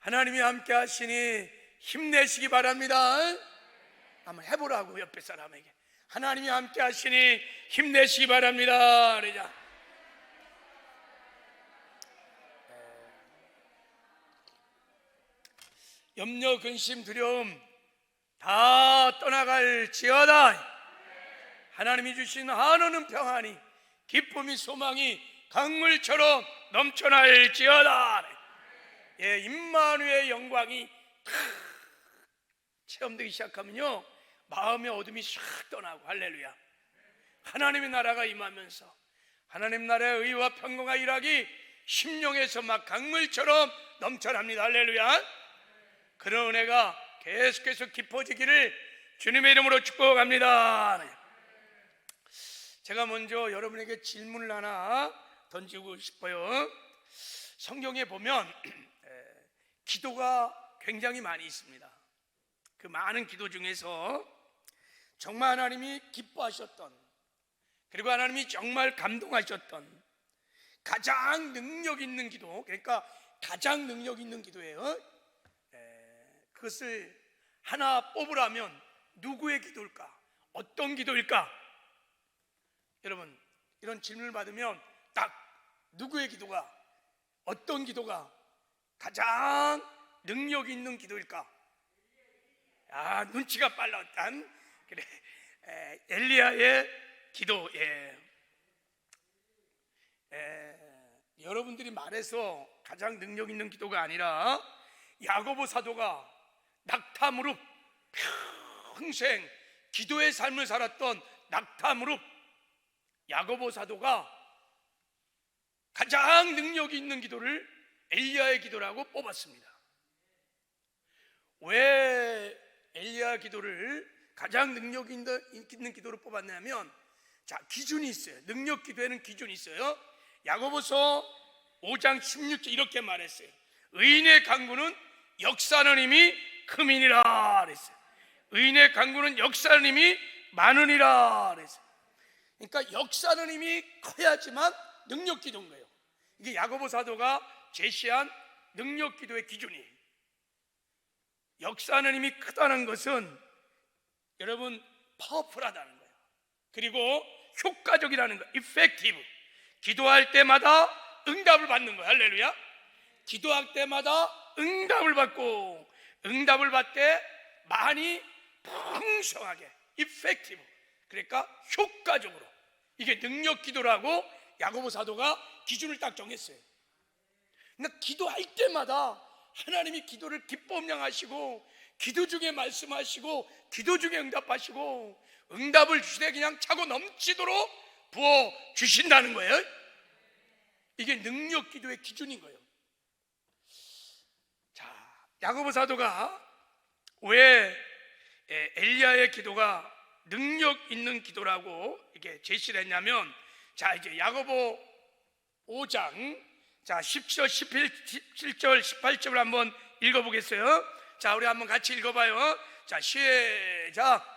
하나님이 함께 하시니 힘내시기 바랍니다. 한번 해보라고, 옆에 사람에게. 하나님이 함께 하시니 힘내시기 바랍니다. 그러자. 염려, 근심, 두려움 다 떠나갈지어다. 하나님이 주신 한없는 평안이, 기쁨이, 소망이 강물처럼 넘쳐날지어다. 임마누엘의 영광이 체험되기 시작하면요, 마음의 어둠이 샥 떠나고, 할렐루야. 하나님의 나라가 임하면서 하나님 나라의 의와 평강과 일하기 심령에서 막 강물처럼 넘쳐납니다. 할렐루야. 그런 은혜가 계속해서 깊어지기를 주님의 이름으로 축복합니다. 제가 먼저 여러분에게 질문을 하나 던지고 싶어요. 성경에 보면 기도가 굉장히 많이 있습니다. 그 많은 기도 중에서 정말 하나님이 기뻐하셨던, 그리고 하나님이 정말 감동하셨던 가장 능력 있는 기도, 그러니까 가장 능력 있는 기도예요. 그것을 하나 뽑으라면 누구의 기도일까? 어떤 기도일까? 여러분, 이런 질문을 받으면 딱 누구의 기도가, 어떤 기도가 가장 능력 있는 기도일까? 눈치가 빨랐단. 그래, 엘리야의 기도. 여러분들이 말해서 가장 능력 있는 기도가 아니라 야고보 사도가 낙타무릎, 평생 기도의 삶을 살았던 낙타무릎 야고보 사도가 가장 능력이 있는 기도를 엘리야의 기도라고 뽑았습니다. 왜 엘리야 기도를 가장 능력 있는 기도로 뽑았냐면, 자, 기준이 있어요. 능력 기도에는 기준이 있어요. 야고보서 5장 16절 이렇게 말했어요. 의인의 간구는 역사하는 힘이 크미니라 그랬어요. 의인의 간구는 역사하는 힘이 많으니라 그랬어요. 그러니까 역사하는 힘이 커야지만 능력 기도인 거예요. 이게 야고보 사도가 제시한 능력 기도의 기준이에요. 역사하는 힘이 크다는 것은 여러분 파워풀하다는 거예요. 그리고 효과적이라는 거예요. effective. 기도할 때마다 응답을 받는 거예요. 할렐루야. 기도할 때마다 응답을 받고, 응답을 받되 많이 풍성하게 effective. 그러니까 효과적으로. 이게 능력 기도라고 야고보 사도가 기준을 딱 정했어요. 그러니까 기도할 때마다 하나님이 기도를 기뻐 음량하시고, 기도 중에 말씀하시고, 기도 중에 응답하시고, 응답을 주시되 그냥 차고 넘치도록 부어 주신다는 거예요. 이게 능력 기도의 기준인 거예요. 자, 야고보 사도가 왜 엘리야의 기도가 능력 있는 기도라고 이렇게 제시를 했냐면, 자, 이제 야고보 5장, 자, 10절, 17절, 18절을 한번 읽어보겠어요. 자, 우리 한번 같이 읽어봐요. 자, 시작.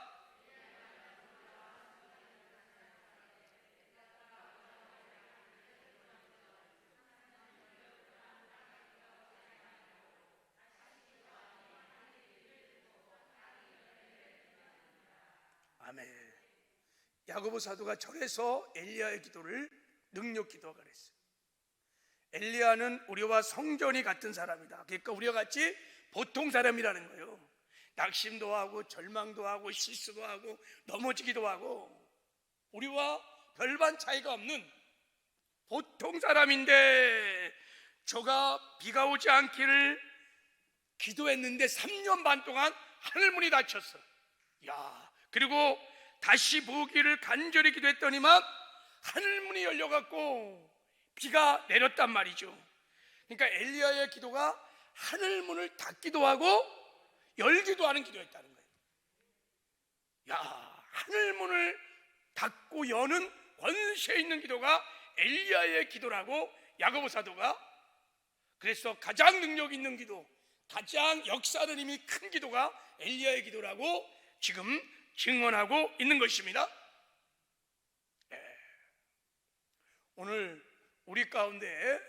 아멘. 야고보 사도가 절에서 엘리야의 기도를 능력 기도가 그랬어요. 엘리야는 우리와 성전이 같은 사람이다. 그러니까 우리와 같이 보통 사람이라는 거예요. 낙심도 하고 절망도 하고 실수도 하고 넘어지기도 하고 우리와 별반 차이가 없는 보통 사람인데, 저가 비가 오지 않기를 기도했는데 3년 반 동안 하늘문이 닫혔어. 야, 그리고 다시 보기를 간절히 기도했더니만 하늘문이 열려갖고 비가 내렸단 말이죠. 그러니까 엘리야의 기도가 하늘문을 닫기도 하고 열기도 하는 기도였다는 거예요. 야, 하늘문을 닫고 여는 권세 있는 기도가 엘리야의 기도라고 야고보 사도가, 그래서 가장 능력 있는 기도, 가장 역사하는 힘이 큰 기도가 엘리야의 기도라고 지금 증언하고 있는 것입니다. 오늘 우리 가운데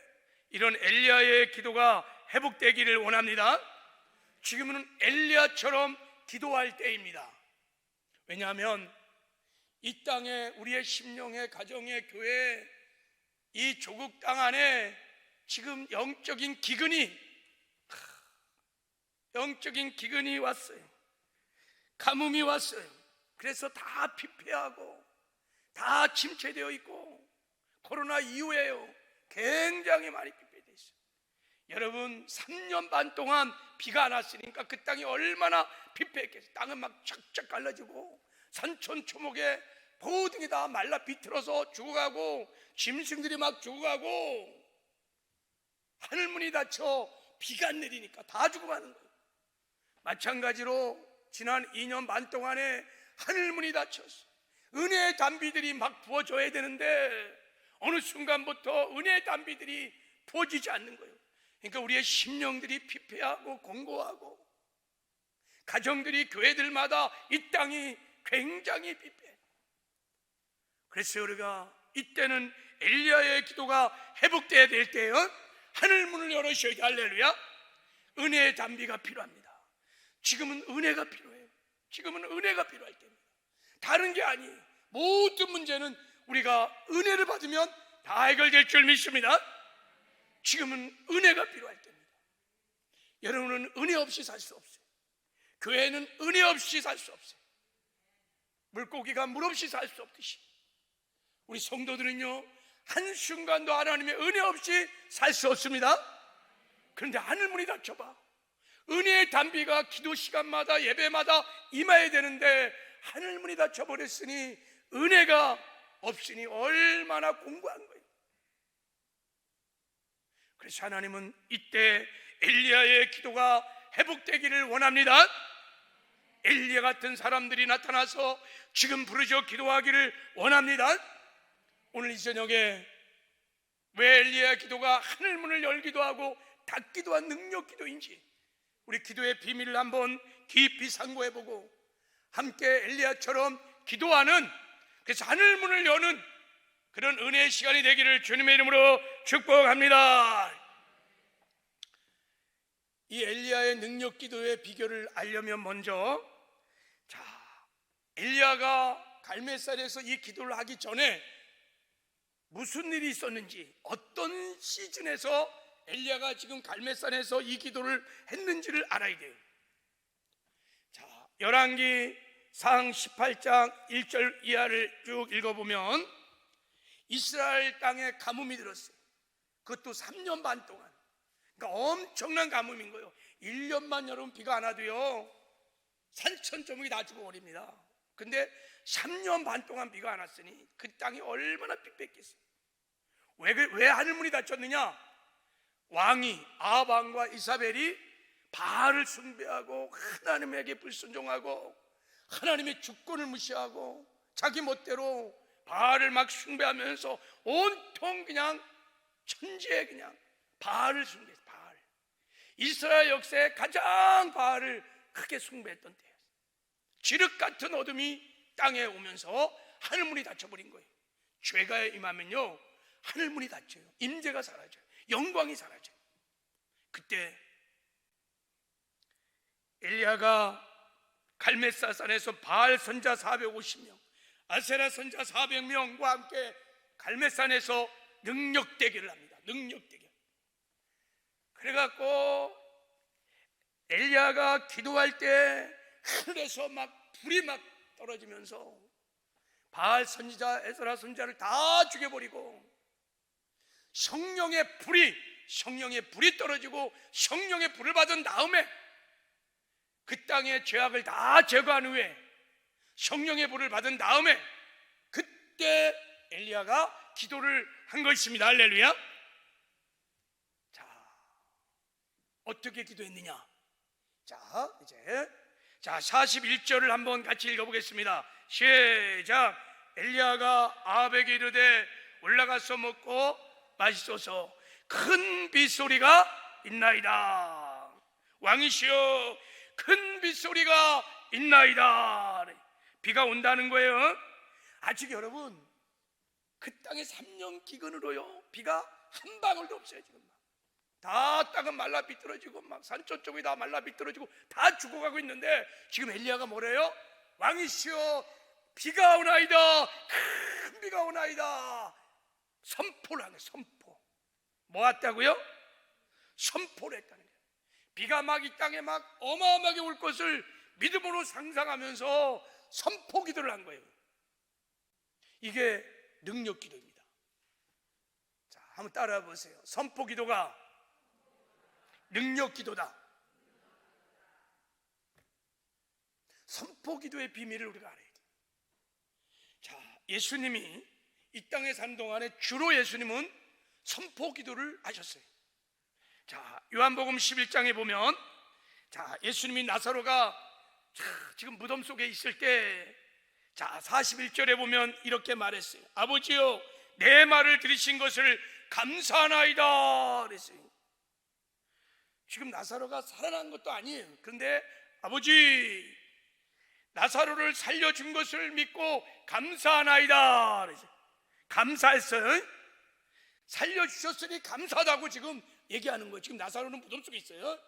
이런 엘리야의 기도가 회복되기를 원합니다. 지금은 엘리야처럼 기도할 때입니다. 왜냐하면 이 땅에 우리의 심령의 가정의 교회 이 조국 땅 안에 지금 영적인 기근이 왔어요. 가뭄이 왔어요. 그래서 다 피폐하고 다 침체되어 있고 코로나 이후에요 굉장히 많이 피폐되어 있어요. 여러분 3년 반 동안 비가 안 왔으니까 그 땅이 얼마나 피폐했겠어요. 땅은 막 쫙쫙 갈라지고 산천 초목에 모든 게 다 말라 비틀어서 죽어가고 짐승들이 막 죽어가고 하늘문이 닫혀 비가 안 내리니까 다 죽어가는 거예요. 마찬가지로 지난 2년 반 동안에 하늘문이 닫혔어. 은혜의 단비들이 막 부어줘야 되는데 어느 순간부터 은혜의 단비들이 부어지지 않는 거예요. 그러니까 우리의 심령들이 피폐하고 공고하고 가정들이 교회들마다 이 땅이 굉장히 피폐해. 그래서 우리가 이때는 엘리야의 기도가 회복돼야 될 때요 하늘문을 열으셔야 돼. 할렐루야. 은혜의 단비가 필요합니다. 지금은 은혜가 필요해요. 지금은 은혜가 필요할 때입니다. 다른 게 아니에요. 모든 문제는 우리가 은혜를 받으면 다 해결될 줄 믿습니다. 지금은 은혜가 필요할 때입니다. 여러분은 은혜 없이 살 수 없어요. 교회는 은혜 없이 살 수 없어요. 물고기가 물 없이 살 수 없듯이 우리 성도들은요 한순간도 하나님의 은혜 없이 살 수 없습니다. 그런데 하늘문이 닫혀봐. 은혜의 단비가 기도 시간마다 예배마다 임해야 되는데 하늘문이 닫혀버렸으니 은혜가 없으니 얼마나 공고한 거예요. 그래서 하나님은 이때 엘리야의 기도가 회복되기를 원합니다. 엘리야 같은 사람들이 나타나서 지금 부르짖어 기도하기를 원합니다. 오늘 이 저녁에 왜 엘리야의 기도가 하늘문을 열기도 하고 닫기도 한 능력 기도인지 우리 기도의 비밀을 한번 깊이 상고해보고 함께 엘리야처럼 기도하는, 그래서 하늘문을 여는 그런 은혜의 시간이 되기를 주님의 이름으로 축복합니다. 이 엘리야의 능력 기도의 비결을 알려면 먼저 엘리야가 갈멜산에서 이 기도를 하기 전에 무슨 일이 있었는지, 어떤 시즌에서 엘리야가 지금 갈멜산에서 이 기도를 했는지를 알아야 돼요. 열왕기상 18장 1절 이하를 쭉 읽어보면 이스라엘 땅에 가뭄이 들었어요. 그것도 3년 반 동안. 그러니까 엄청난 가뭄인 거예요. 1년만 여러분 비가 안 와도요 산천조목이 다 죽어버립니다. 근데 3년 반 동안 비가 안 왔으니 그 땅이 얼마나 삐뺐겠어요. 왜 하늘문이 닫혔느냐? 왕이 아합 왕과 이사벨이 바알을 숭배하고 하나님에게 불순종하고 하나님의 주권을 무시하고 자기 멋대로 바알을 막 숭배하면서 온통 그냥 천지에 그냥 바알을 숭배했어요. 바알. 이스라엘 역사에 가장 바알을 크게 숭배했던 때였어요. 지륵 같은 어둠이 땅에 오면서 하늘문이 닫혀버린 거예요. 죄가 임하면요 하늘문이 닫혀요. 임재가 사라져요. 영광이 사라져요. 그때 엘리야가 갈멜산에서 바알 선자 450명, 아세라 선자 400명과 함께 갈멜산에서 능력 대결을 합니다. 능력 대결. 그래갖고 엘리야가 기도할 때 하늘에서 막 불이 막 떨어지면서 바알 선지자, 에스라 선지자를 다 죽여버리고 성령의 불이 떨어지고 성령의 불을 받은 다음에 그 땅의 죄악을 다 제거한 후에 성령의 불을 받은 다음에 그때 엘리야가 기도를 한 것입니다. 할렐루야. 어떻게 기도했느냐? 이제 41절을 한번 같이 읽어보겠습니다. 시작. 엘리야가 아합에게 이르되 올라가서 먹고 마시소서. 큰 빗소리가 있나이다. 왕이시여 큰 빗소리가 있나이다. 비가 온다는 거예요. 아직 여러분 그 땅에 3년 기근으로요 비가 한 방울도 없어요. 지금 다 땅은 말라 비틀어지고 막 산천 쪽이 다 말라 비틀어지고 다 죽어가고 있는데 지금 엘리야가 뭐래요? 왕이시여 비가 오나이다. 큰 비가 오나이다. 선포를 하네. 선포. 뭐 왔다고요? 선포를 했다는 거예요. 비가 막 이 땅에 막 어마어마하게 올 것을 믿음으로 상상하면서 선포 기도를 한 거예요. 이게 능력 기도입니다. 자, 한번 따라해 보세요. 선포 기도가 능력 기도다. 선포 기도의 비밀을 우리가 알아야 돼요. 자, 예수님이 이 땅에 사는 동안에 주로 예수님은 선포 기도를 하셨어요. 자, 요한복음 11장에 보면 자, 예수님이 나사로가 지금 무덤 속에 있을 때 자, 41절에 보면 이렇게 말했어요. 아버지여 내 말을 들으신 것을 감사하나이다 그랬어요. 지금 나사로가 살아난 것도 아니에요. 그런데 아버지 나사로를 살려준 것을 믿고 감사하나이다 그랬어요. 감사했어요. 살려주셨으니 감사하다고 지금 얘기하는 거예요. 지금 나사로는 무덤 속에 있어요.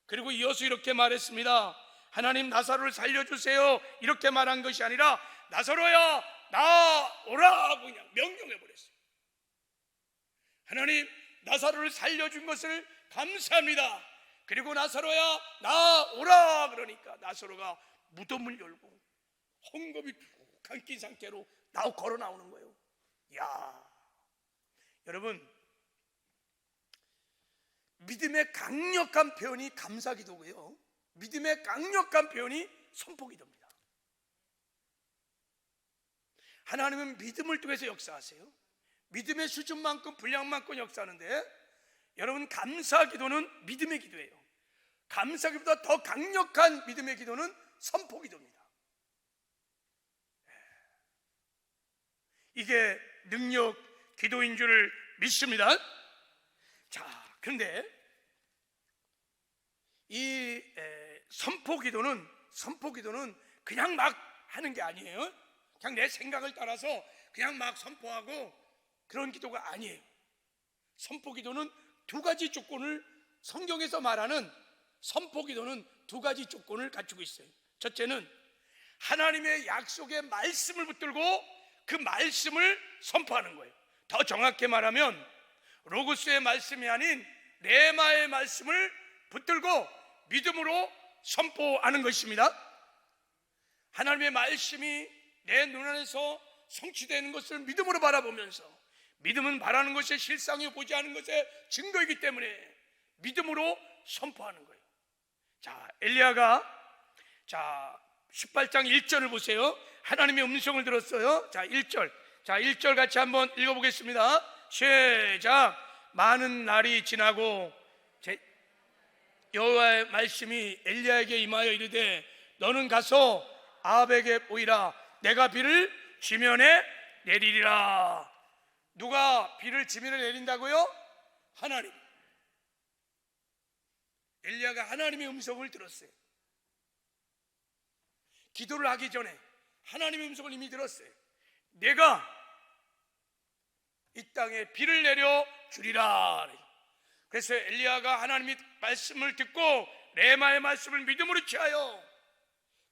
그리고 이어서 이렇게 말했습니다. 하나님 나사로를 살려주세요 이렇게 말한 것이 아니라 나사로야 나오라고 그냥 명령해버렸어요. 하나님 나사로를 살려준 것을 감사합니다. 그리고 나사로야 나오라 그러니까 나사로가 무덤을 열고 헝겊이 푹 감긴 상태로 걸어 나오는 거예요. 야, 여러분 믿음의 강력한 표현이 감사기도고요, 믿음의 강력한 표현이 선포기도입니다. 하나님은 믿음을 통해서 역사하세요. 믿음의 수준만큼 분량만큼 역사하는데 여러분 감사기도는 믿음의 기도예요. 감사기보다 더 강력한 믿음의 기도는 선포기도입니다. 이게 능력 기도인 줄 믿습니다. 자, 그런데 이 선포기도는 그냥 막 하는 게 아니에요. 그냥 내 생각을 따라서 그냥 막 선포하고 그런 기도가 아니에요. 선포기도는 두 가지 조건을, 성경에서 말하는 선포기도는 두 가지 조건을 갖추고 있어요. 첫째는 하나님의 약속의 말씀을 붙들고 그 말씀을 선포하는 거예요. 더 정확히 말하면 로고스의 말씀이 아닌 레마의 말씀을 붙들고 믿음으로 선포하는 것입니다. 하나님의 말씀이 내 눈안에서 성취되는 것을 믿음으로 바라보면서, 믿음은 바라는 것의 실상이 보지 않은 것의 증거이기 때문에 믿음으로 선포하는 거예요. 자, 엘리야가 18장 1절을 보세요. 하나님의 음성을 들었어요. 자, 1절 같이 한번 읽어보겠습니다. 시작. 많은 날이 지나고 여호와의 말씀이 엘리야에게 임하여 이르되 너는 가서 아합에게 보이라. 내가 비를 지면에 내리리라. 누가 비를 지면에 내린다고요? 하나님. 엘리야가 하나님의 음성을 들었어요. 기도를 하기 전에 하나님의 음성을 이미 들었어요. 내가 이 땅에 비를 내려 주리라. 그래서 엘리야가 하나님의 말씀을 듣고 레마의 말씀을 믿음으로 취하여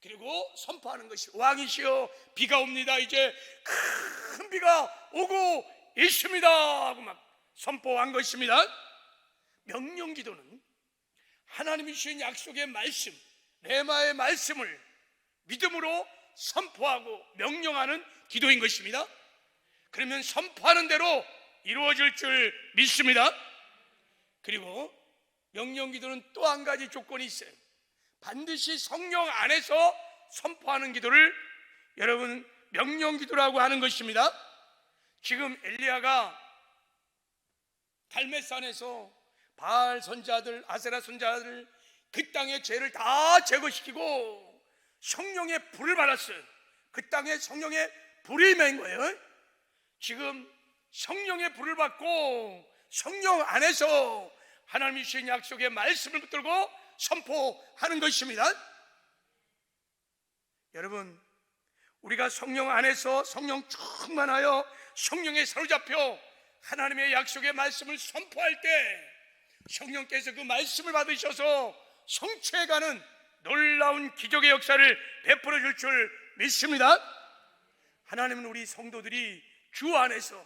그리고 선포하는 것이, 왕이시여 비가 옵니다. 이제 큰 비가 오고 있습니다 하고 막 선포한 것입니다. 명령기도는 하나님이 주신 약속의 말씀, 레마의 말씀을 믿음으로 선포하고 명령하는 기도인 것입니다. 그러면 선포하는 대로 이루어질 줄 믿습니다. 그리고 명령기도는 또 한 가지 조건이 있어요. 반드시 성령 안에서 선포하는 기도를 여러분 명령기도라고 하는 것입니다. 지금 엘리야가 갈멜산에서 바알 선자들, 아세라 선자들 그 땅의 죄를 다 제거시키고 성령의 불을 받았어요. 그 땅에 성령의 불이 임한 거예요. 지금 성령의 불을 받고 성령 안에서 하나님이 주신 약속의 말씀을 붙들고 선포하는 것입니다. 여러분, 우리가 성령 안에서 성령 충만하여 성령에 사로잡혀 하나님의 약속의 말씀을 선포할 때 성령께서 그 말씀을 받으셔서 성취해가는 놀라운 기적의 역사를 베풀어 줄 줄 믿습니다. 하나님은 우리 성도들이 주 안에서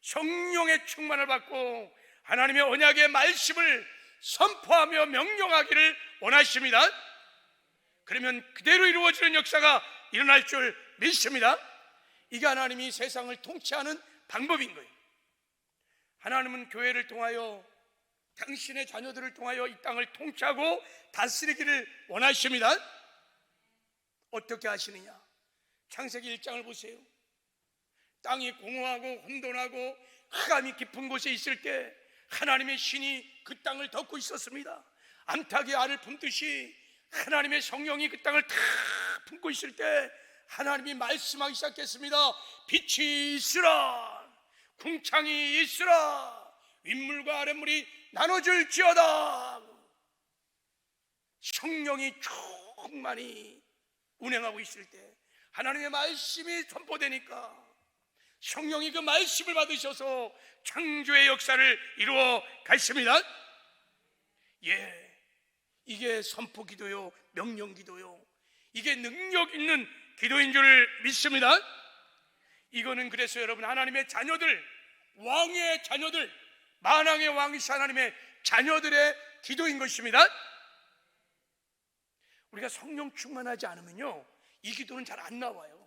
성령의 충만을 받고 하나님의 언약의 말씀을 선포하며 명령하기를 원하십니다. 그러면 그대로 이루어지는 역사가 일어날 줄 믿습니다. 이게 하나님이 세상을 통치하는 방법인 거예요. 하나님은 교회를 통하여 당신의 자녀들을 통하여 이 땅을 통치하고 다스리기를 원하십니다. 어떻게 하시느냐? 창세기 1장을 보세요. 땅이 공허하고 혼돈하고 흑암이 깊은 곳에 있을 때 하나님의 신이 그 땅을 덮고 있었습니다. 암탉이 알을 품듯이 하나님의 성령이 그 땅을 다 품고 있을 때 하나님이 말씀하기 시작했습니다. 빛이 있으라, 궁창이 있으라, 윗물과 아랫물이 나눠질지어다. 성령이 충만히 운행하고 있을 때 하나님의 말씀이 선포되니까 성령이 그 말씀을 받으셔서 창조의 역사를 이루어 가십니다. 예, 이게 선포기도요, 명령기도요, 이게 능력 있는 기도인 줄 믿습니다. 이거는 그래서 여러분, 하나님의 자녀들, 왕의 자녀들, 만왕의 왕이신 하나님의 자녀들의 기도인 것입니다. 우리가 성령 충만하지 않으면요, 이 기도는 잘 안 나와요.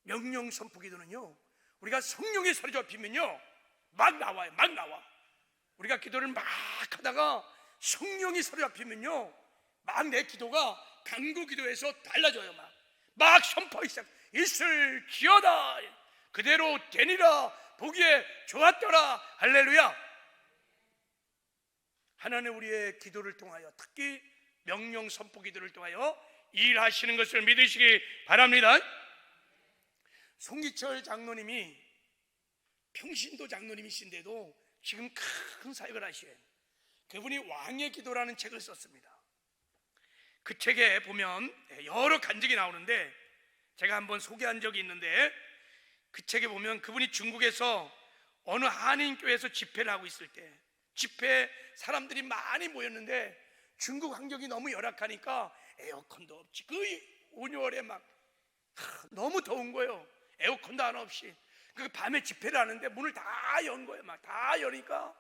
명령 선포 기도는요, 우리가 성령의 소리 잡히면요 막 나와요. 막 나와. 우리가 기도를 막 하다가 성령이 소리 잡히면요 막 내 기도가 간구 기도에서 달라져요. 막 선포하기 시작. 있을지어다, 그대로 되니라, 보기에 좋았더라. 할렐루야. 하나님 우리의 기도를 통하여, 특히 명령 선포 기도를 통하여 일하시는 것을 믿으시기 바랍니다. 송기철 장로님이 평신도 장로님이신데도 지금 큰 사역을 하셔요. 그분이 왕의 기도라는 책을 썼습니다. 그 책에 보면 여러 간증이 나오는데 제가 한번 소개한 적이 있는데, 그 책에 보면 그분이 중국에서 어느 한인교회에서 집회를 하고 있을 때, 집회에 사람들이 많이 모였는데 중국 환경이 너무 열악하니까 에어컨도 없지, 그 온열에 막 너무 더운 거예요. 에어컨도 하나 없이. 그 밤에 집회를 하는데 문을 다 연 거예요. 막 다 여니까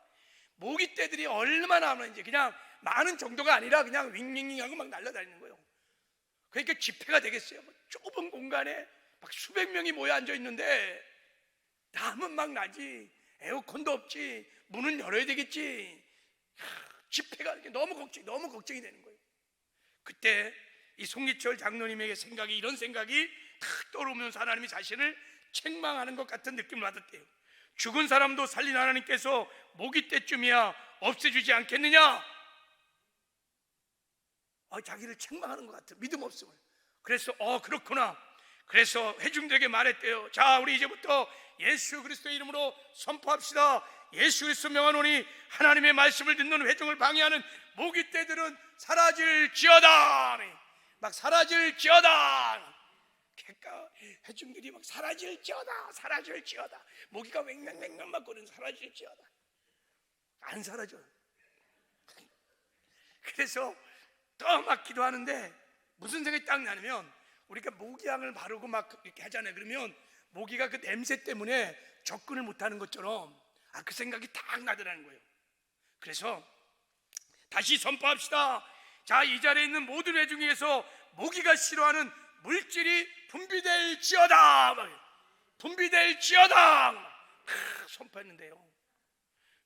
모기떼들이 얼마나 많은지, 그냥 많은 정도가 아니라 그냥 윙윙윙하고 막 날아다니는 거예요. 그러니까 집회가 되겠어요. 좁은 공간에 막 수백 명이 모여 앉아 있는데 땀은 막 나지, 에어컨도 없지, 문은 열어야 되겠지. 집회가 너무 걱정이 되는 거예요. 그때 이 송기철 장로님에게 이런 생각이 탁 떠오르면서 하나님이 자신을 책망하는 것 같은 느낌을 받았대요. 죽은 사람도 살린 하나님께서 모기 때쯤이야 없애주지 않겠느냐? 자기를 책망하는 것 같아요. 믿음 없음을. 그래서 그렇구나. 그래서 회중들에게 말했대요. 자, 우리 이제부터 예수 그리스도의 이름으로 선포합시다. 예수 그리스도 명하노니 하나님의 말씀을 듣는 회중을 방해하는 모기떼들은 사라질지어다. 막 사라질지어다. 그러니까 회중들이 막 사라질지어다. 모기가 맹맹맹맹 막 거리는 사라질지어다. 안 사라져. 그래서 또 막 기도하는데 무슨 생각이 딱 나냐면, 우리가 모기향을 바르고 막 이렇게 하잖아요. 그러면 모기가 그 냄새 때문에 접근을 못하는 것처럼 그 생각이 딱 나더라는 거예요. 그래서 다시 선포합시다. 자, 이 자리에 있는 모든 회중에서 모기가 싫어하는 물질이 분비될지어다. 선포했는데요,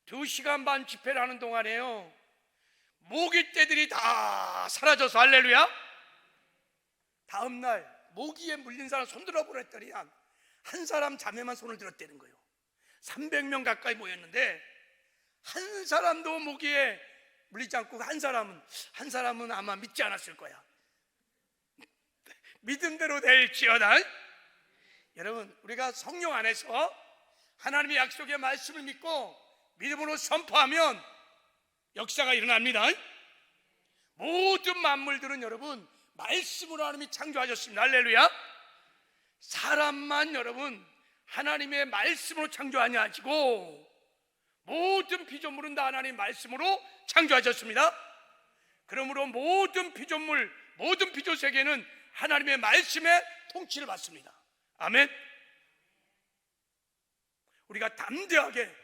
2시간 반 집회를 하는 동안에요 모기떼들이 다 사라져서, 할렐루야. 다음날 모기에 물린 사람 손 들어보라 했더니 한 사람 자매만 손을 들었다는 거예요. 300명 가까이 모였는데 한 사람도 모기에 물리지 않고, 한 사람은 아마 믿지 않았을 거야. 믿음대로 될지어다. 여러분, 우리가 성령 안에서 하나님의 약속의 말씀을 믿고 믿음으로 선포하면 역사가 일어납니다. 모든 만물들은 여러분 말씀으로 하나님이 창조하셨습니다. 할렐루야. 사람만 여러분 하나님의 말씀으로 창조하지 않고 모든 피조물은 다 하나님 말씀으로 창조하셨습니다. 그러므로 모든 피조물, 모든 피조 세계는 하나님의 말씀에 통치를 받습니다. 아멘. 우리가 담대하게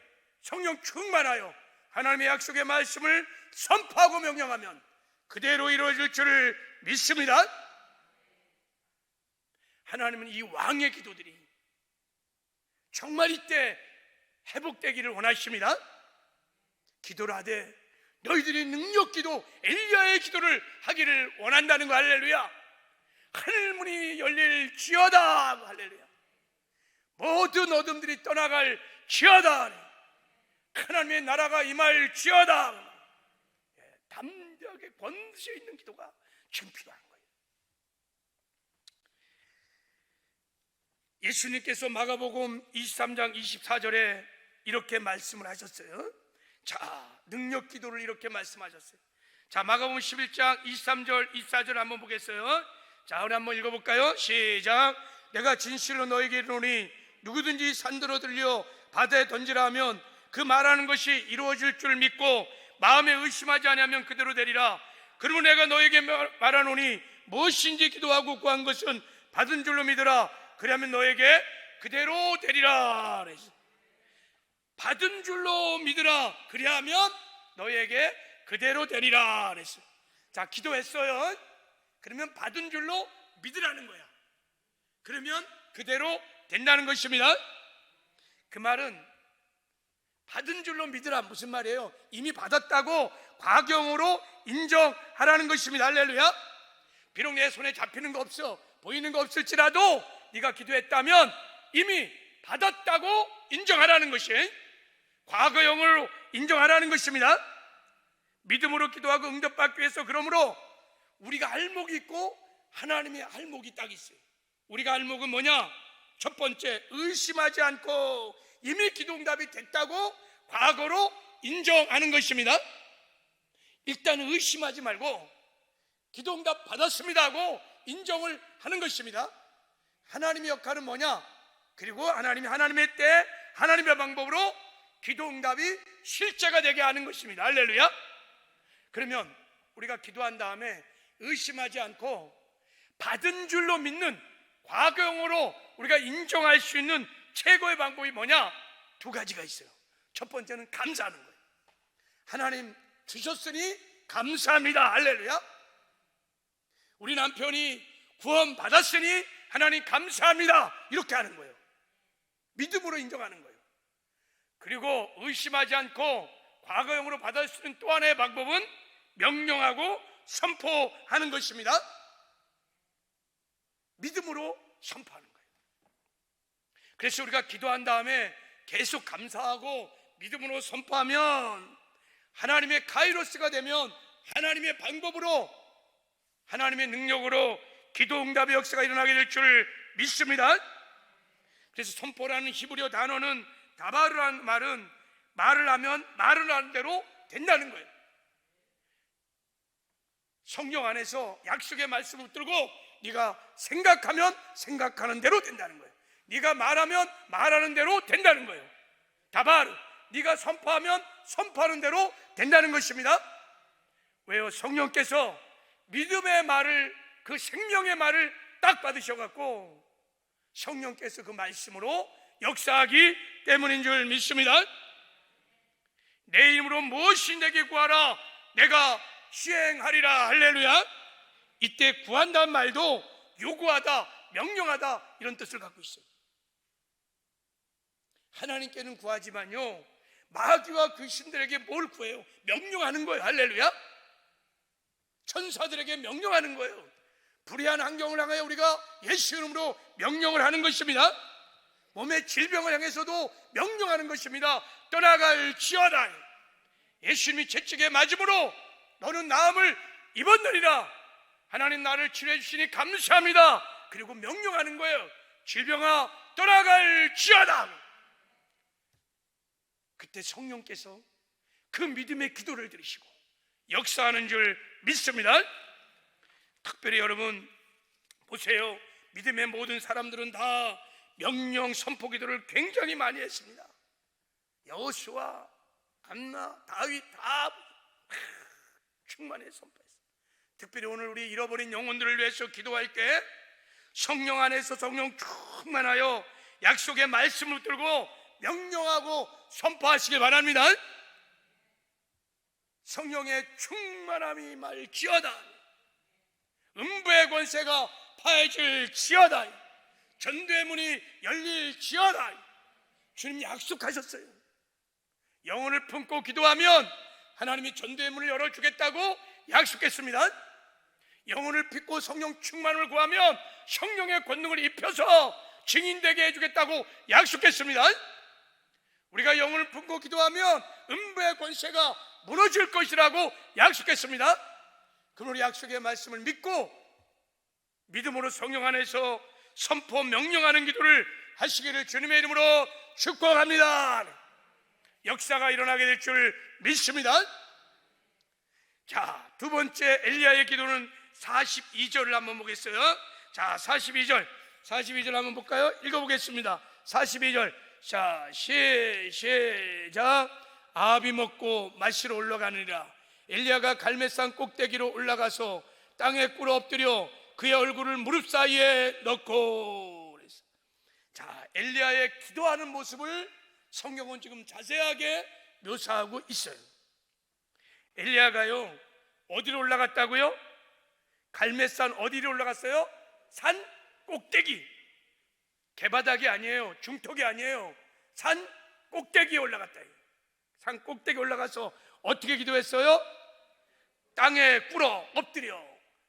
성령 충만하여 하나님의 약속의 말씀을 선포하고 명령하면 그대로 이루어질 줄을 믿습니다. 하나님은 이 왕의 기도들이 정말 이때 회복되기를 원하십니다. 기도를 하되 너희들이 능력기도 엘리야의 기도를 하기를 원한다는 거. 할렐루야. 하늘문이 열릴지어다. 할렐루야. 모든 어둠들이 떠나갈 지어다. 하나님의 나라가 임할지어다. 담대하게 권세 있는 기도가 지금 필요한 거예요. 예수님께서 마가복음 23장 24절에 이렇게 말씀을 하셨어요. 자, 능력 기도를 이렇게 말씀하셨어요. 자, 마가복음 11장 23절 24절 한번 보겠어요. 자, 우리 한번 읽어볼까요? 시작. 내가 진실로 너에게 이르노니 누구든지 산들어 들려 바다에 던지라 하면 그 말하는 것이 이루어질 줄 믿고 마음에 의심하지 아니하면 그대로 되리라. 그러므로 내가 너에게 말하노니 무엇인지 기도하고 구한 것은 받은 줄로 믿으라. 그러면 너에게 그대로 되리라. 받은 줄로 믿으라. 그리하면 너에게 그대로 되리라 그랬어요. 자, 기도했어요. 그러면 받은 줄로 믿으라는 거야. 그러면 그대로 된다는 것입니다. 그 말은 받은 줄로 믿으라 무슨 말이에요? 이미 받았다고 과경으로 인정하라는 것입니다. 할렐루야. 비록 내 손에 잡히는 거 없어, 보이는 거 없을지라도 네가 기도했다면 이미 받았다고 인정하라는 것이, 과거형으로 인정하라는 것입니다. 믿음으로 기도하고 응답받기 위해서, 그러므로 우리가 알목이 있고 하나님의 알목이 딱 있어요. 우리가 알목은 뭐냐? 첫 번째, 의심하지 않고 이미 기도 응답이 됐다고 과거로 인정하는 것입니다. 일단은 의심하지 말고 기도 응답 받았습니다 하고 인정을 하는 것입니다. 하나님의 역할은 뭐냐? 그리고 하나님이 하나님의 때 하나님의 방법으로 기도 응답이 실제가 되게 하는 것입니다. 할렐루야. 그러면 우리가 기도한 다음에 의심하지 않고 받은 줄로 믿는, 과거형으로 우리가 인정할 수 있는 최고의 방법이 뭐냐? 두 가지가 있어요. 첫 번째는 감사하는 거예요. 하나님 주셨으니 감사합니다. 할렐루야. 우리 남편이 구원 받았으니 하나님 감사합니다. 이렇게 하는 거예요. 믿음으로 인정하는 거예요. 그리고 의심하지 않고 과거형으로 받을 수 있는 또 하나의 방법은 명령하고 선포하는 것입니다. 믿음으로 선포하는 거예요. 그래서 우리가 기도한 다음에 계속 감사하고 믿음으로 선포하면 하나님의 카이로스가 되면 하나님의 방법으로, 하나님의 능력으로 기도 응답의 역사가 일어나게 될 줄 믿습니다. 그래서 선포라는 히브리어 단어는 다바르라는 말은 말을 하면 말을 하는 대로 된다는 거예요. 성령 안에서 약속의 말씀을 붙들고 네가 생각하면 생각하는 대로 된다는 거예요. 네가 말하면 말하는 대로 된다는 거예요. 다바르, 네가 선포하면 선포하는 대로 된다는 것입니다. 왜요? 성령께서 믿음의 말을, 그 생명의 말을 딱 받으셔갖고 성령께서 그 말씀으로 역사하기 때문인 줄 믿습니다. 내 이름으로 무엇이 내게 구하라 내가 시행하리라. 할렐루야. 이때 구한다는 말도 요구하다, 명령하다 이런 뜻을 갖고 있어요. 하나님께는 구하지만요, 마귀와 귀신들에게 뭘 구해요? 명령하는 거예요. 할렐루야. 천사들에게 명령하는 거예요. 불의한 환경을 향하여 우리가 예수 이름으로 명령을 하는 것입니다. 몸의 질병을 향해서도 명령하는 것입니다. 떠나갈지어다. 예수님이 채찍에 맞음으로 너는 나음을 입었느니라. 하나님 나를 치료해 주시니 감사합니다. 그리고 명령하는 거예요. 질병아 떠나갈지어다. 그때 성령께서 그 믿음의 기도를 들으시고 역사하는 줄 믿습니다. 특별히 여러분 보세요. 믿음의 모든 사람들은 다 명령 선포 기도를 굉장히 많이 했습니다. 여호수아, 한나, 다윗 다 충만해 선포했어. 특별히 오늘 우리 잃어버린 영혼들을 위해서 기도할 때 성령 안에서 성령 충만하여 약속의 말씀을 들고 명령하고 선포하시길 바랍니다. 성령의 충만함이 말지어다. 음부의 권세가 파해질지어다. 전도의 문이 열릴지어다. 주님 약속하셨어요. 영혼을 품고 기도하면 하나님이 전도의 문을 열어주겠다고 약속했습니다. 영혼을 품고 성령 충만을 구하면 성령의 권능을 입혀서 증인되게 해주겠다고 약속했습니다. 우리가 영혼을 품고 기도하면 음부의 권세가 무너질 것이라고 약속했습니다. 그럼 우리 약속의 말씀을 믿고 믿음으로 성령 안에서 선포 명령하는 기도를 하시기를 주님의 이름으로 축복합니다. 역사가 일어나게 될 줄 믿습니다. 자, 두 번째 엘리야의 기도는 42절을 한번 보겠어요. 자, 42절 한번 볼까요? 읽어보겠습니다. 42절. 자, 시작. 아합이 먹고 마시러 올라가느니라. 엘리야가 갈멜산 꼭대기로 올라가서 땅에 꿇어 엎드려 그의 얼굴을 무릎 사이에 넣고 그랬어요. 자, 엘리야의 기도하는 모습을 성경은 지금 자세하게 묘사하고 있어요. 엘리야가요, 어디로 올라갔다고요? 갈멜산 어디로 올라갔어요? 산 꼭대기. 개바닥이 아니에요. 중턱이 아니에요. 산 꼭대기에 올라갔다. 산 꼭대기 올라가서 어떻게 기도했어요? 땅에 꿇어 엎드려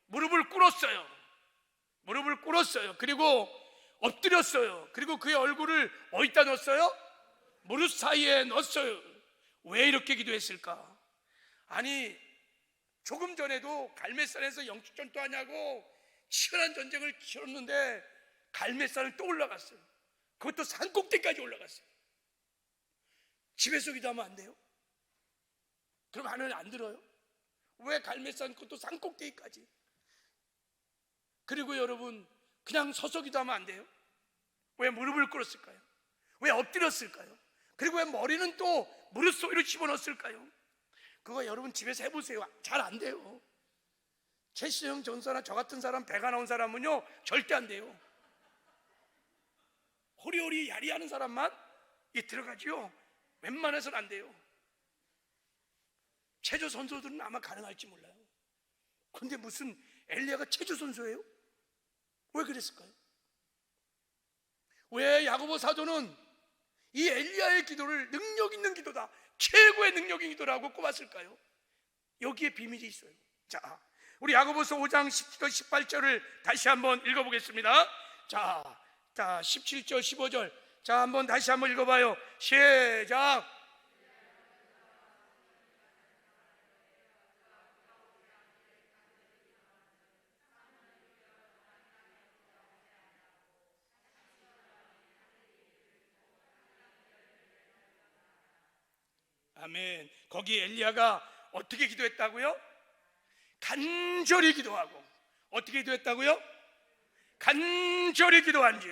무릎을 꿇었어요. 그리고 엎드렸어요. 그리고 그의 얼굴을 어디다 넣었어요? 무릎 사이에 넣었어요. 왜 이렇게 기도했을까? 아니, 조금 전에도 갈멜산에서 영적 전투하냐고 치열한 전쟁을 치렀는데 갈멜산을 또 올라갔어요. 그것도 산 꼭대기까지 올라갔어요. 집에서 기도하면 안 돼요? 그럼 하늘 안 들어요? 왜 갈멜산 그것도 산 꼭대기까지? 그리고 여러분, 그냥 서서 기도하면 안 돼요? 왜 무릎을 꿇었을까요? 왜 엎드렸을까요? 그리고 왜 머리는 또 무릎 속으로 집어넣었을까요? 그거 여러분 집에서 해보세요. 잘 안 돼요. 최시영 전사나 저 같은 사람, 배가 나온 사람은요 절대 안 돼요. 호리호리 야리하는 사람만 들어가지요. 웬만해서는 안 돼요. 체조 선수들은 아마 가능할지 몰라요. 근데 무슨 엘리야가 체조 선수예요? 왜 그랬을까요? 왜 야고보 사도는 이 엘리야의 기도를 능력 있는 기도다, 최고의 능력 있는 기도라고 꼽았을까요? 여기에 비밀이 있어요. 자, 우리 야고보서 5장 18절을 다시 한번 읽어보겠습니다. 자, 17절 15절 자, 한번 다시 한번 읽어봐요. 시작. 아멘. 거기 엘리야가 어떻게 기도했다고요? 간절히 기도하고. 어떻게 기도했다고요? 간절히 기도한즉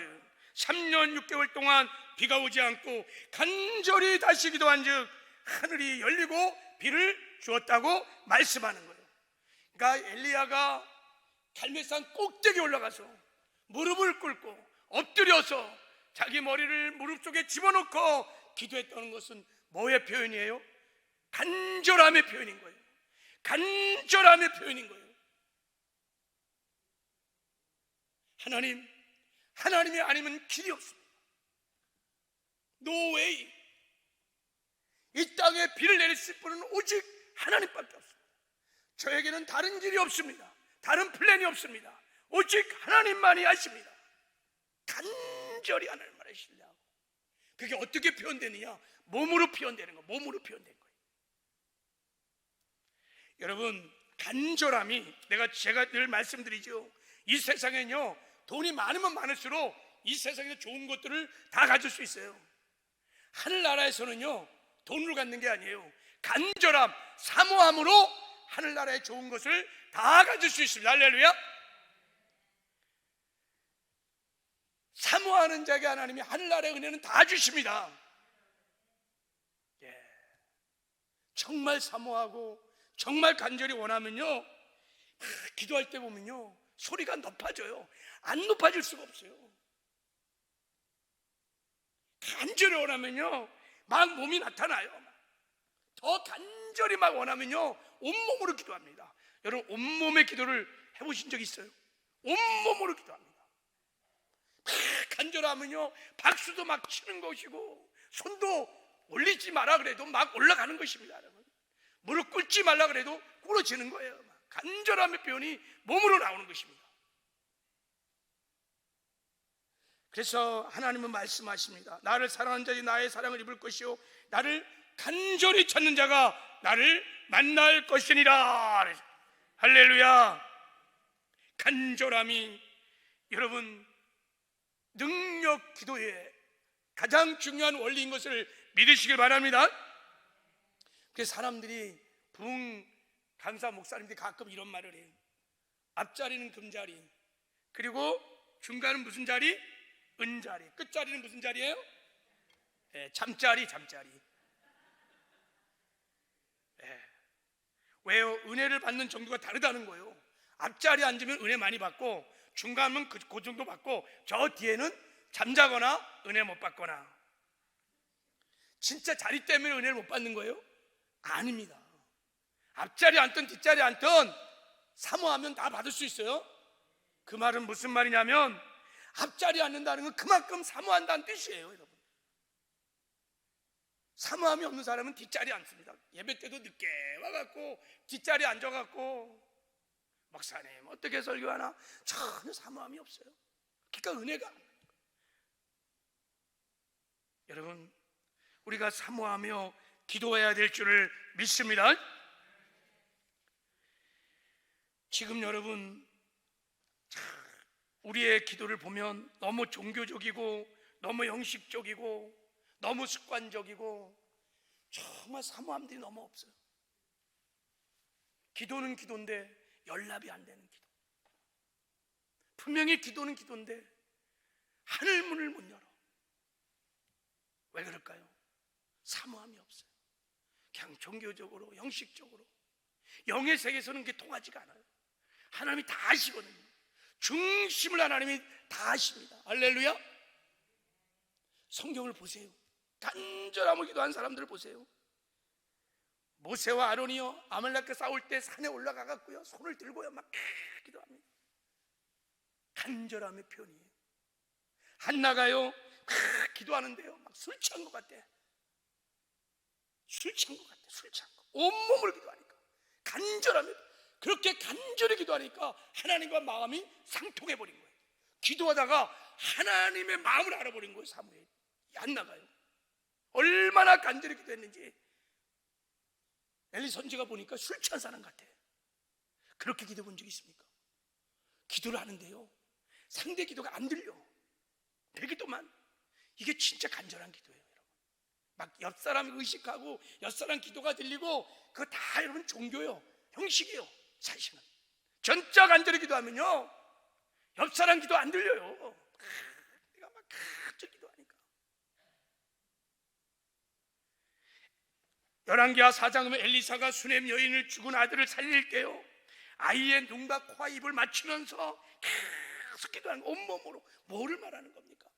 3년 6개월 동안 비가 오지 않고 간절히 다시 기도한즉 하늘이 열리고 비를 주었다고 말씀하는 거예요. 그러니까 엘리야가 갈멜산 꼭대기에 올라가서 무릎을 꿇고 엎드려서 자기 머리를 무릎 속에 집어넣고 기도했다는 것은 뭐의 표현이에요? 간절함의 표현인 거예요. 간절함의 표현인 거예요. 하나님이 아니면 길이 없습니다. No way. 이 땅에 비를 내리실 분은 오직 하나님밖에 없습니다. 저에게는 다른 길이 없습니다. 다른 플랜이 없습니다. 오직 하나님만이 하십니다. 간절히 하나님만을 신뢰하고. 그게 어떻게 표현되느냐? 몸으로 표현되는 거예요. 몸으로 표현된 거예요. 여러분, 간절함이 제가 늘 말씀드리죠. 이 세상엔요, 돈이 많으면 많을수록 이 세상에서 좋은 것들을 다 가질 수 있어요. 하늘나라에서는요, 돈으로 갖는 게 아니에요. 간절함, 사모함으로 하늘나라의 좋은 것을 다 가질 수 있습니다. 할렐루야. 사모하는 자에게 하나님이 하늘나라의 은혜는 다 주십니다. 정말 사모하고 정말 간절히 원하면요, 기도할 때 보면요 소리가 높아져요. 안 높아질 수가 없어요. 간절히 원하면요 막 몸이 나타나요. 더 간절히 막 원하면요 온몸으로 기도합니다. 여러분, 온몸의 기도를 해보신 적 있어요? 온몸으로 기도합니다. 막 간절하면요 박수도 막 치는 것이고, 손도 올리지 마라 그래도 막 올라가는 것입니다. 여러분, 무릎 꿇지 말라 그래도 꿇어지는 거예요. 간절함의 표현이 몸으로 나오는 것입니다. 그래서 하나님은 말씀하십니다. 나를 사랑하는 자들이 나의 사랑을 입을 것이요 나를 간절히 찾는 자가 나를 만날 것이니라. 할렐루야. 간절함이 여러분 능력 기도의 가장 중요한 원리인 것을 믿으시길 바랍니다. 그래서 사람들이 부흥 강사 목사님들이 가끔 이런 말을 해요. 앞자리는 금자리, 그리고 중간은 무슨 자리? 은자리. 끝자리는 무슨 자리예요? 잠자리. 왜요? 은혜를 받는 정도가 다르다는 거예요. 앞자리에 앉으면 은혜 많이 받고, 중간은 그 정도 받고, 저 뒤에는 잠자거나 은혜 못 받거나. 진짜 자리 때문에 은혜를 못 받는 거예요? 아닙니다. 앞자리 앉든 뒷자리 앉든 사모하면 다 받을 수 있어요. 그 말은 무슨 말이냐면, 앞자리에 앉는다는 건 그만큼 사모한다는 뜻이에요. 여러분, 사모함이 없는 사람은 뒷자리에 앉습니다. 예배 때도 늦게 와갖고 뒷자리에 앉아갖고 목사님 어떻게 설교하나, 전혀 사모함이 없어요. 그러니까 은혜가. 여러분, 우리가 사모하며 기도해야 될 줄을 믿습니다. 지금 여러분, 우리의 기도를 보면 너무 종교적이고 너무 형식적이고 너무 습관적이고 정말 사모함들이 너무 없어요. 기도는 기도인데 연락이 안 되는 기도. 분명히 기도는 기도인데 하늘 문을 못 열어. 왜 그럴까요? 사모함이 없어요. 그냥 종교적으로 형식적으로. 영의 세계에서는 그게 통하지가 않아요. 하나님이 다 아시거든요. 중심을 하나님이 다 아십니다. 할렐루야. 성경을 보세요. 간절함으로 기도한 사람들을 보세요. 모세와 아론이요 아말렉과 싸울 때 산에 올라가 갖고요 손을 들고요 막 기도합니다. 간절함의 표현이에요. 한나가요 기도하는데요 막 술 취한 것 같아. 술 취한 것 같아. 술 취한 거. 온몸으로 기도하니까 간절함이, 그렇게 간절히 기도하니까 하나님과 마음이 상통해 버린 거예요. 기도하다가 하나님의 마음을 알아버린 거예요. 사무엘이. 한나가요 얼마나 간절히 기도했는지 엘리 선지가 보니까 술 취한 사람 같아. 그렇게 기도해 본 적 있습니까? 기도를 하는데요 상대 기도가 안 들려. 내 기도만. 이게 진짜 간절한 기도예요. 여러분, 막 옆 사람 의식하고 옆 사람 기도가 들리고 그거 다 여러분 종교요 형식이에요. 사실은 전적 간절히 기도하면요 옆 사람 기도 안 들려요. 내가 막 간절히 기도하니까. 열왕기하 4장 보면 엘리사가 수넴 여인을 죽은 아들을 살릴 때요 아이의 눈과 코와 입을 맞추면서 계속 기도하는 거. 온몸으로. 뭐를 말하는 겁니까?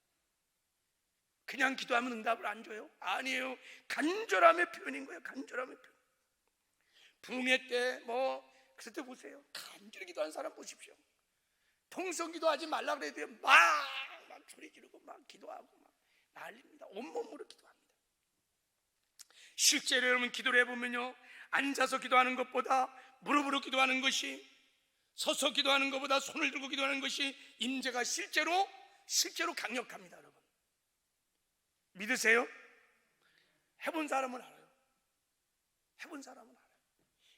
그냥 기도하면 응답을 안 줘요? 아니에요. 간절함의 표현인 거예요. 간절함의 표현. 부흥회 때 그때 보세요. 간절히 기도하는 사람 보십시오. 통성기도 하지 말라 그래도 막 소리 지르고 막 기도하고 막 난립니다. 온몸으로 기도합니다. 실제로 여러분 기도를 해보면요 앉아서 기도하는 것보다 무릎으로 기도하는 것이, 서서 기도하는 것보다 손을 들고 기도하는 것이 임재가 실제로 강력합니다. 여러분 믿으세요? 해본 사람은 알아요. 해본 사람은 알아요.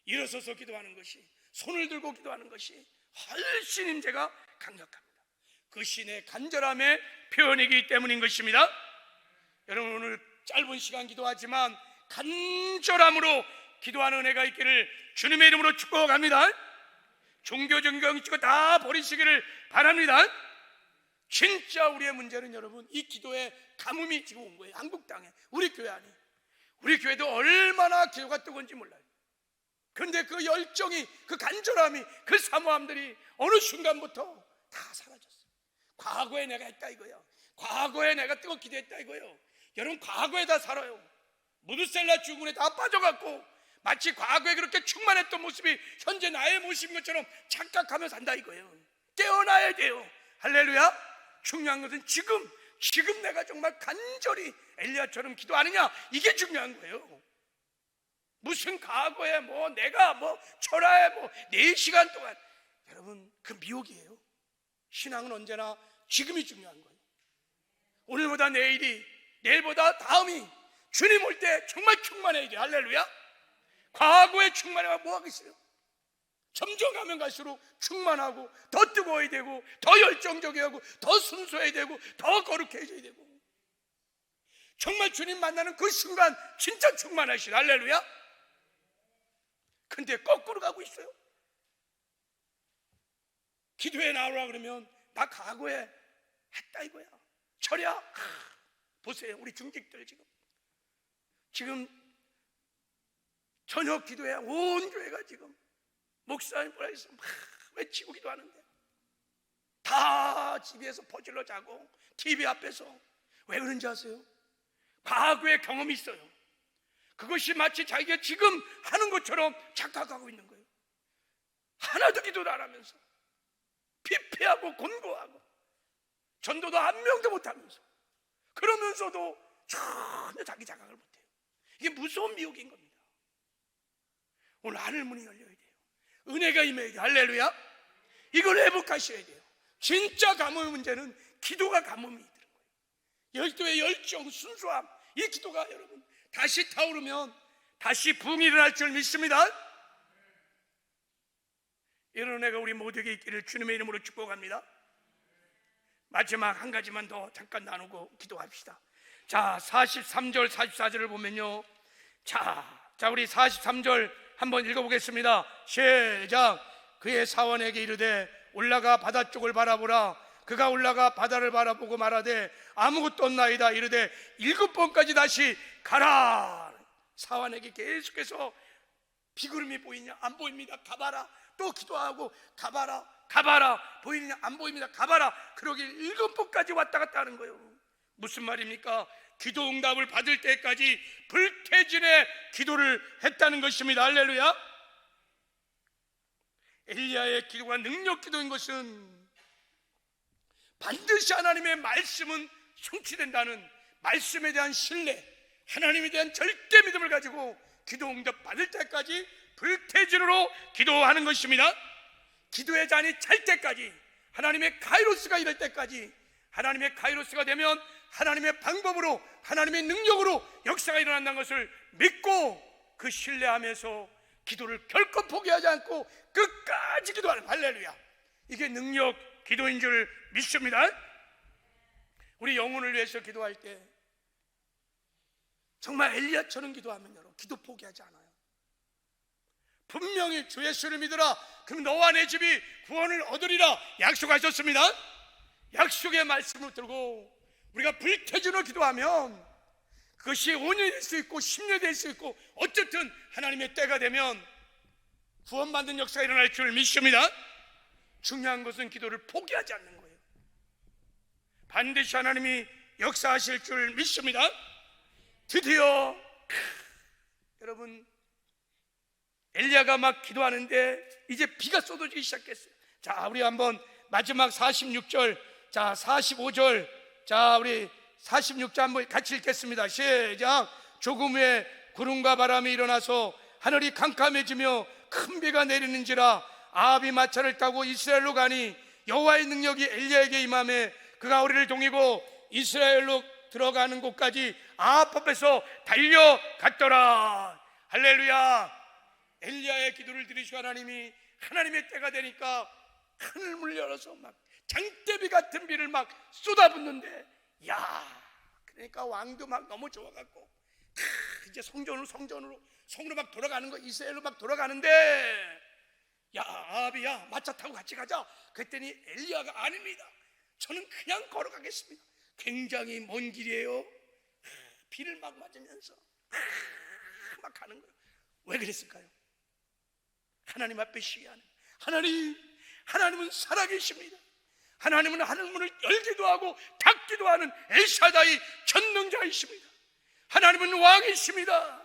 일어서서 기도하는 것이, 손을 들고 기도하는 것이 훨씬 임재가 강력합니다. 그 신의 간절함의 표현이기 때문인 것입니다. 여러분 오늘 짧은 시간 기도하지만 간절함으로 기도하는 은혜가 있기를 주님의 이름으로 축복합니다. 종교적 형식을 다 버리시기를 바랍니다. 진짜 우리의 문제는 여러분 이 기도에 가뭄이 지금 온 거예요. 한국 땅에, 우리 교회 안에. 우리 교회도 얼마나 기도가 뜨거운지 몰라요. 그런데 그 열정이, 그 간절함이, 그 사모함들이 어느 순간부터 다 사라졌어요. 과거에 내가 했다 이거야. 과거에 내가 뜨겁게 기도했다 이거예요. 여러분, 과거에 다 살아요. 무드셀라 죽음에 다 빠져갖고 마치 과거에 그렇게 충만했던 모습이 현재 나의 모습인 것처럼 착각하며 산다 이거예요. 깨어나야 돼요. 할렐루야. 중요한 것은 지금 내가 정말 간절히 엘리야처럼 기도하느냐, 이게 중요한 거예요. 무슨 과거에 내가 철화에 4시간 동안, 여러분, 그 미혹이에요. 신앙은 언제나 지금이 중요한 거예요. 오늘보다 내일이, 내일보다 다음이, 주님 올 때 정말 충만해야 돼요. 할렐루야. 과거에 충만해야 뭐 하겠어요? 점점 가면 갈수록 충만하고 더 뜨거워야 되고 더 열정적이어야 하고 더 순수해야 되고 더 거룩해져야 되고, 정말 주님 만나는 그 순간 진짜 충만하신, 할렐루야. 근데 거꾸로 가고 있어요. 기도에 나오라 그러면 나 과거에 했다 이거야. 철야. 보세요, 우리 중직들 지금 저녁 기도에 온 교회가 지금 목사님 뭐라 해서 막 외치고 기도하는데, 다 집에서 퍼질러 자고 TV 앞에서. 왜 그런지 아세요? 과거의 경험이 있어요. 그것이 마치 자기가 지금 하는 것처럼 착각하고 있는 거예요. 하나도 기도도 안 하면서 피폐하고 곤고하고 전도도 한 명도 못하면서, 그러면서도 전혀 자기 자각을 못해요. 이게 무서운 미혹인 겁니다. 오늘 하늘문이 열려야 돼요. 은혜가 임해야 돼요. 할렐루야. 이걸 회복하셔야 돼요. 진짜 가뭄의 문제는 기도가 가뭄이 있는 거예요. 열도의 열정, 순수함, 이 기도가 여러분 다시 타오르면 다시 부흥이 일어날 줄 믿습니다. 이런 은혜가 우리 모두에게 있기를 주님의 이름으로 축복합니다. 마지막 한 가지만 더 잠깐 나누고 기도합시다. 자, 43절 44절을 보면요, 자 우리 43절 한번 읽어보겠습니다. 시작. 그의 사원에게 이르되 올라가 바다 쪽을 바라보라. 그가 올라가 바다를 바라보고 말하되 아무것도 없나이다. 이르되 7번까지 다시 가라. 사원에게 계속해서 비구름이 보이냐? 안 보입니다. 가봐라. 또 기도하고 가봐라. 보이느냐? 안 보입니다. 가봐라. 그러길 7번까지 왔다 갔다 하는 거예요. 무슨 말입니까? 기도 응답을 받을 때까지 불태진의 기도를 했다는 것입니다. 할렐루야. 엘리야의 기도가 능력 기도인 것은 반드시 하나님의 말씀은 성취된다는 말씀에 대한 신뢰, 하나님에 대한 절대 믿음을 가지고 기도 응답 받을 때까지 불태진으로 기도하는 것입니다. 기도의 잔이 찰 때까지, 하나님의 카이로스가 이럴 때까지, 하나님의 카이로스가 되면 하나님의 방법으로, 하나님의 능력으로 역사가 일어난다는 것을 믿고 그 신뢰하면서 기도를 결코 포기하지 않고 끝까지 기도하는, 할렐루야. 이게 능력 기도인 줄 믿습니다. 우리 영혼을 위해서 기도할 때 정말 엘리야처럼 기도하면 여러분 기도 포기하지 않아요. 분명히 주 예수를 믿으라, 그럼 너와 내 집이 구원을 얻으리라 약속하셨습니다. 약속의 말씀을 들고 우리가 불태진으로 기도하면 그것이 5년이 될 수 있고 10년이 될 수 있고, 어쨌든 하나님의 때가 되면 구원받는 역사가 일어날 줄 믿습니다. 중요한 것은 기도를 포기하지 않는 거예요. 반드시 하나님이 역사하실 줄 믿습니다. 드디어 여러분, 엘리야가 막 기도하는데 이제 비가 쏟아지기 시작했어요. 자, 우리 한번 마지막 46절, 자 45절, 자 우리 46절 한번 같이 읽겠습니다. 시작. 조금 후에 구름과 바람이 일어나서 하늘이 캄캄해지며 큰 비가 내리는지라 아합이 마차를 타고 이스라엘로 가니 여호와의 능력이 엘리야에게 임하매 그가 우리를 동이고 이스라엘로 들어가는 곳까지 아합 앞에서 달려갔더라. 할렐루야. 엘리야의 기도를 들으시고 하나님의 때가 되니까 하늘문을 열어서 막 장대비 같은 비를 막 쏟아붓는데, 야, 그러니까 왕도 막 너무 좋아갖고 이제 성으로 막 돌아가는 거, 이스라엘로 막 돌아가는데, 야 아합이야, 마차 타고 같이 가자. 그랬더니 엘리야가 아닙니다. 저는 그냥 걸어가겠습니다. 굉장히 먼 길이에요. 비를 막 맞으면서 막 하는 거예요. 왜 그랬을까요? 하나님 앞에 시위하는, 하나님은 살아계십니다. 하나님은 하늘문을 열기도 하고 닫기도 하는 엘샤다이 전능자이십니다. 하나님은 왕이십니다.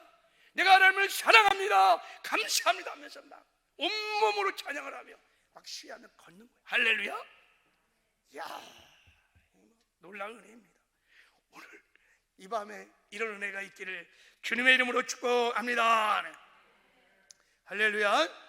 내가 하나님을 사랑합니다, 감사합니다 하면서 막 온몸으로 찬양을 하며 막 시위하며 걷는 거예요. 할렐루야. 이야, 놀라운 은혜입니다. 오늘 이 밤에 이런 은혜가 있기를 주님의 이름으로 축복합니다. 할렐루야.